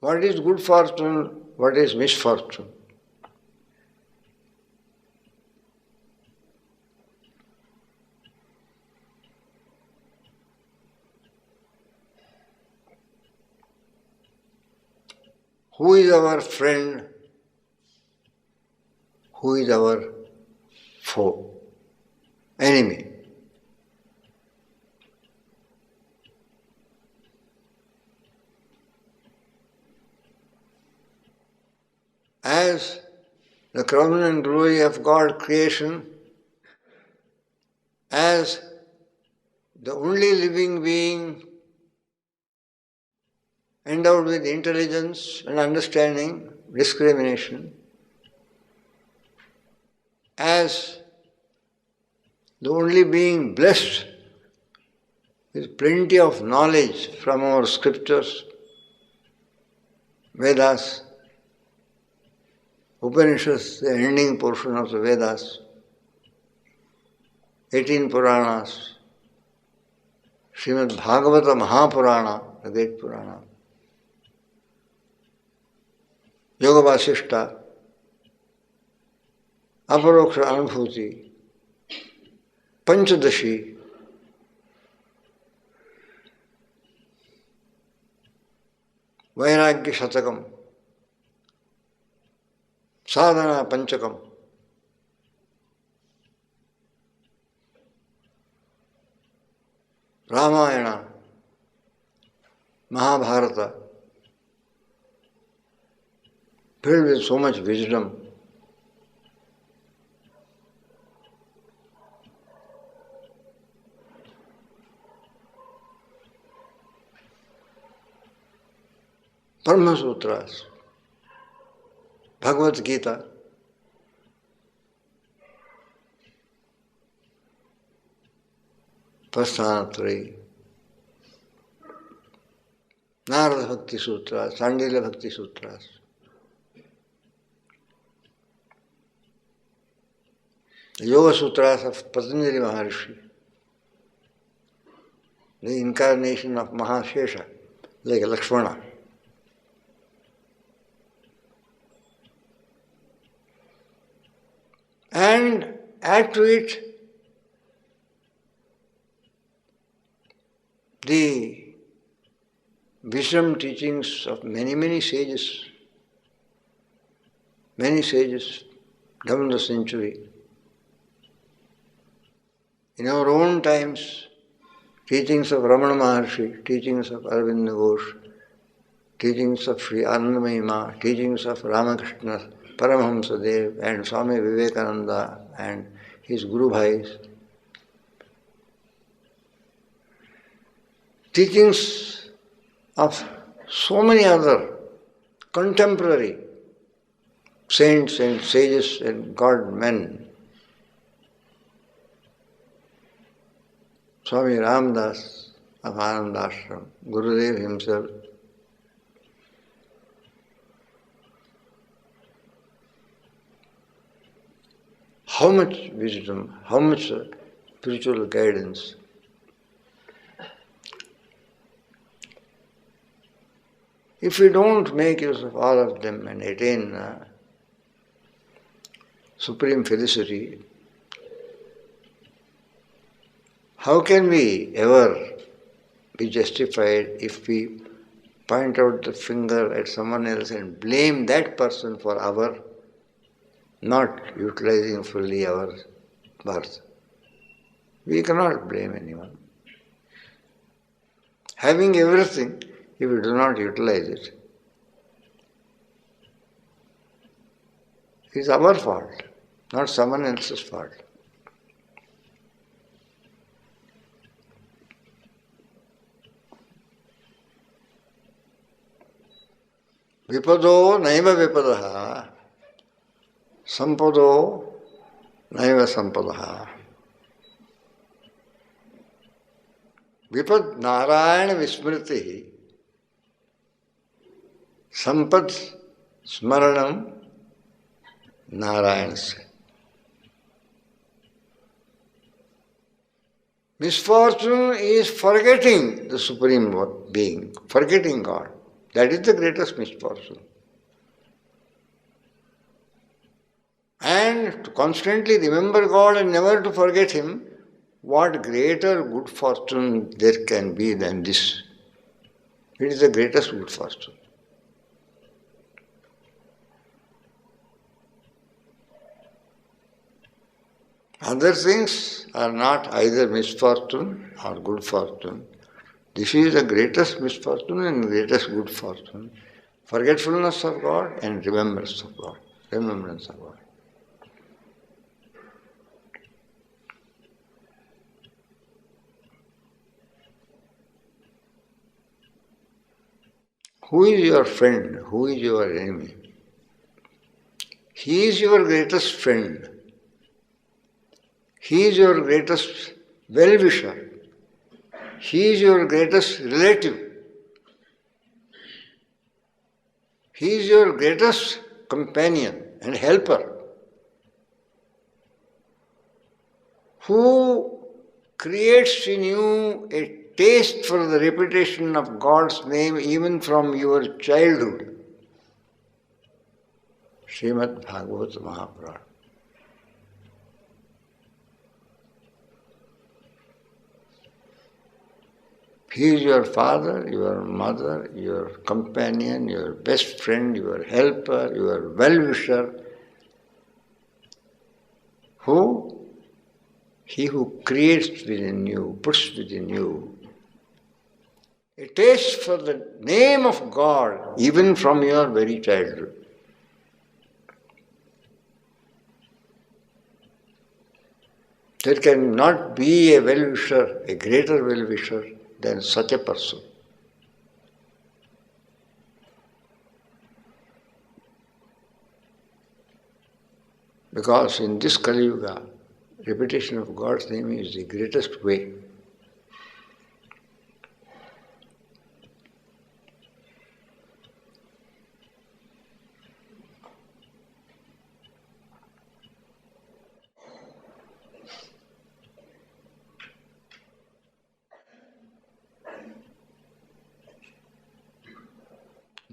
What is good fortune? What is misfortune? Who is our friend? Who is our foe? Enemy. As the crown and glory of God creation, as the only living being endowed with intelligence and understanding, discrimination, as the only being blessed with plenty of knowledge from our scriptures, Vedas, Upanishads, the ending portion of the Vedas, 18 Puranas, Srimad Bhagavata Mahapurana, the great Purana, Yoga Vasishta, Aparoksha Anubhuti, Panchadashi, Vairagya Shatakam, Sadhana Panchakam, Ramayana, Mahabharata, filled with so much wisdom. Brahma Sutras, Bhagavad Gita, Prasthanatraya, Narada Bhakti Sutras, Sandila Bhakti Sutras. The Yoga Sutras of Patanjali Maharishi, the incarnation of Mahashesha, like Lakshmana. And add to it the wisdom teachings of many sages down the century. In our own times, teachings of Ramana Maharshi, teachings of Arvind Ghosh, teachings of Sri Anandamayi Ma, teachings of Ramakrishna Paramahamsa Dev and Swami Vivekananda and his Guru Bhais, teachings of so many other contemporary saints and sages and God men. Swami Ramdas of Anandashram, Gurudev himself, how much wisdom, how much spiritual guidance. If we don't make use of all of them and attain supreme felicity, how can we ever be justified if we point out the finger at someone else and blame that person for our not utilizing fully our birth? We cannot blame anyone. Having everything, if we do not utilize it, it is our fault, not someone else's fault. Vipado naiva vipadaha, sampado naiva sampadaha. Vipad Narayana Vismriti, Sampad Smaranam Narayanasya. Misfortune is forgetting the Supreme Being, forgetting God. That is the greatest misfortune. And to constantly remember God and never to forget Him, what greater good fortune there can be than this? It is the greatest good fortune. Other things are not either misfortune or good fortune. This is the greatest misfortune and greatest good fortune. Forgetfulness of God and remembrance of God. Remembrance of God. Who is your friend? Who is your enemy? He is your greatest friend. He is your greatest well-wisher. He is your greatest relative. He is your greatest companion and helper, who creates in you a taste for the repetition of God's name even from your childhood. Srimad Bhagavad Mahaprabhu. He is your father, your mother, your companion, your best friend, your helper, your well-wisher. Who? He who creates within you, puts within you a taste for the name of God even from your very childhood. There cannot be a well-wisher, a greater well-wisher than such a person. Because in this Kali Yuga, repetition of God's name is the greatest way.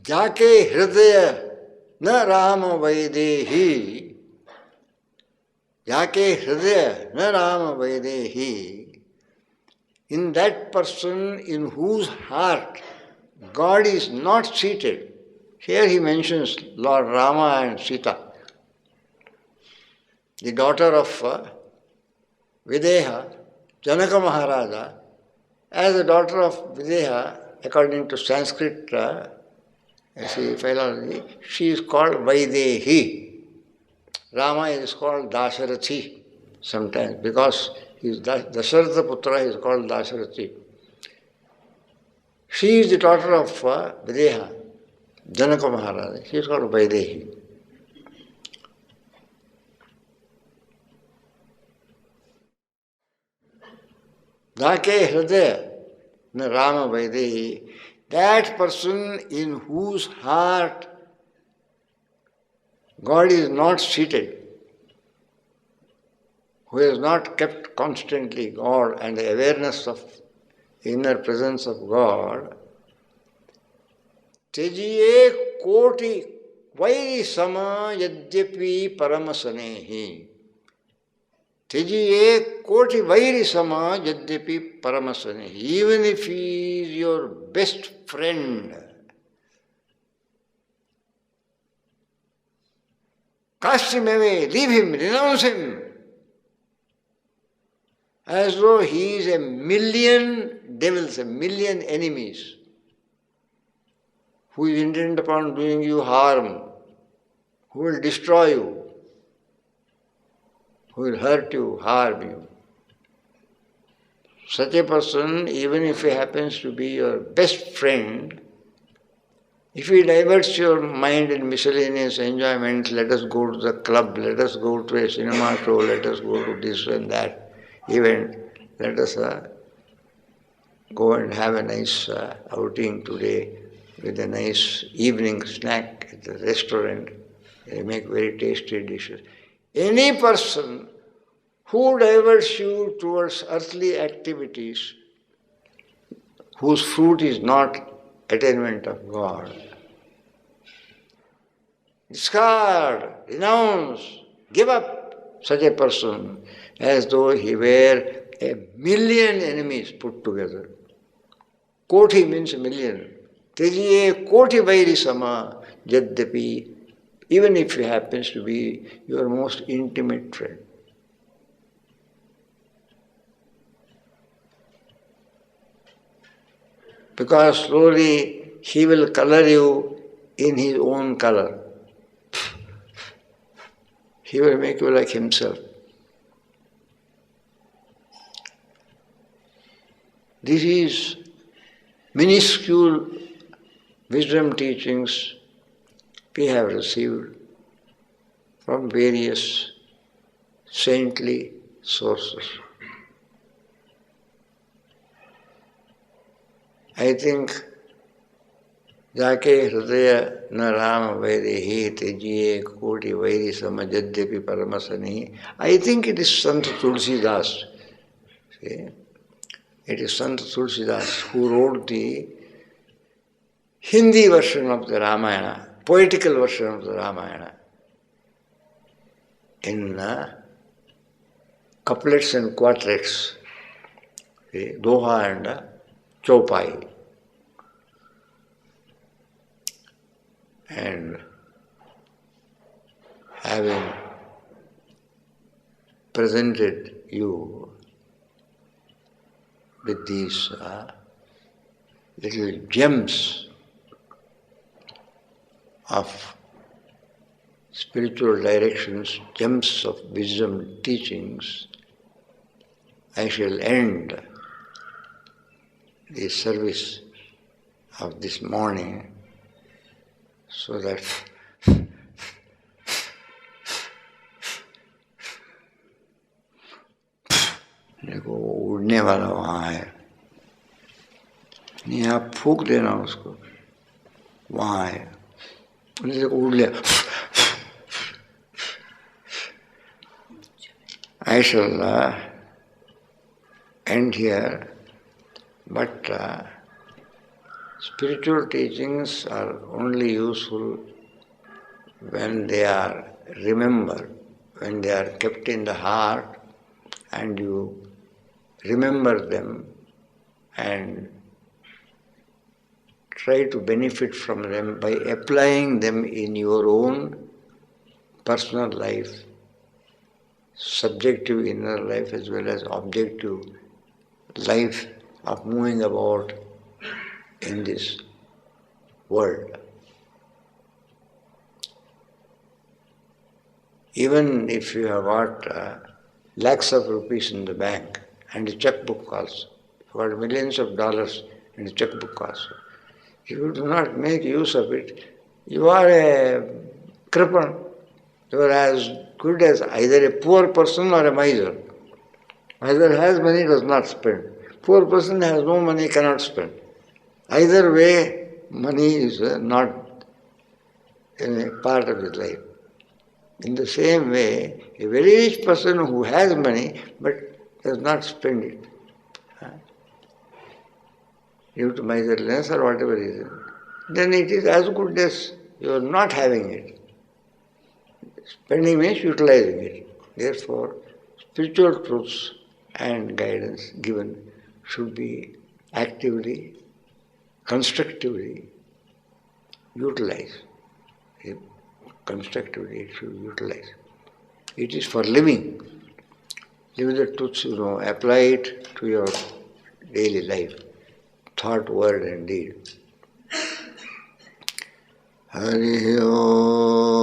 जाके हृदय न राम वैदेही, जाके हृदय न Ram Vaidehi, in that person in whose heart God is not seated. Here he mentions Lord Rama and Sita, the daughter of Videha, Janaka Maharaja. As the daughter of Videha, according to Sanskrit philology, she is called Vaidehi. Rama is called Dasharathi sometimes because his Dasharatha Putra is called Dasharathi. She is the daughter of Videha, Janaka Maharaja. She is called Vaidehi. Dake Hridaya na Rama Vaidehi. That person in whose heart God is not seated, who has not kept constantly God and the awareness of inner presence of God, Tejiye koti vairi sama yadyapi paramasanehi. Tejiye koti vairi sama yadyapi paramasanehi. Even if he is your best friend, cast him away, leave him, renounce him, as though he is a million devils, a million enemies, who is intent upon doing you harm, who will destroy you, who will hurt you, harm you. Such a person, even if he happens to be your best friend, if he diverts your mind in miscellaneous enjoyment, let us go to the club, let us go to a cinema show, let us go to this and that event, let us go and have a nice outing today with a nice evening snack at the restaurant. They make very tasty dishes. Any person who diverts you towards earthly activities, whose fruit is not attainment of God. Discard, renounce, give up such a person as though he were a million enemies put together. Koti means a million. Tejiye koti vairi sama jadyapi, even if he happens to be your most intimate friend. Because slowly he will color you in his own color. He will make you like himself. This is minuscule wisdom teachings we have received from various saintly sources. I think Jake Hridaya na Rama Vaidehi Tejiye Koti Vairi Samajadyapi Paramasani. I think it is Sant Tulsidas. See? It is Sant Tulsidas who wrote the Hindi version of the Ramayana, poetical version of the Ramayana, in couplets and quartets, see? Doha and Chaupai. And having presented you with these little gems of spiritual directions, gems of wisdom teachings, I shall end the service of this morning so that देखो उड़ने वाला वहाँ है, नहीं आप फूंक देना उसको, वहाँ है, उन्हें उड़ ले. I shall end here, but spiritual teachings are only useful when they are remembered, when they are kept in the heart and you remember them and try to benefit from them by applying them in your own personal life, subjective inner life as well as objective life of moving about in this world. Even if you have got lakhs of rupees in the bank and a checkbook also, you have got millions of dollars in a checkbook also, if you do not make use of it, you are a cripple. You are as good as either a poor person or a miser. Miser has money, does not spend. Poor person has no money, cannot spend. Either way, money is not a part of his life. In the same way, a very rich person who has money but does not spend it, due to miserliness or whatever reason, then it is as good as you are not having it. Spending means utilizing it. Therefore, spiritual truths and guidance given should be actively, constructively utilized. Constructively it should be utilized. It is for living. Live the truths, apply it to your daily life, thought, word and deed. Hari Om.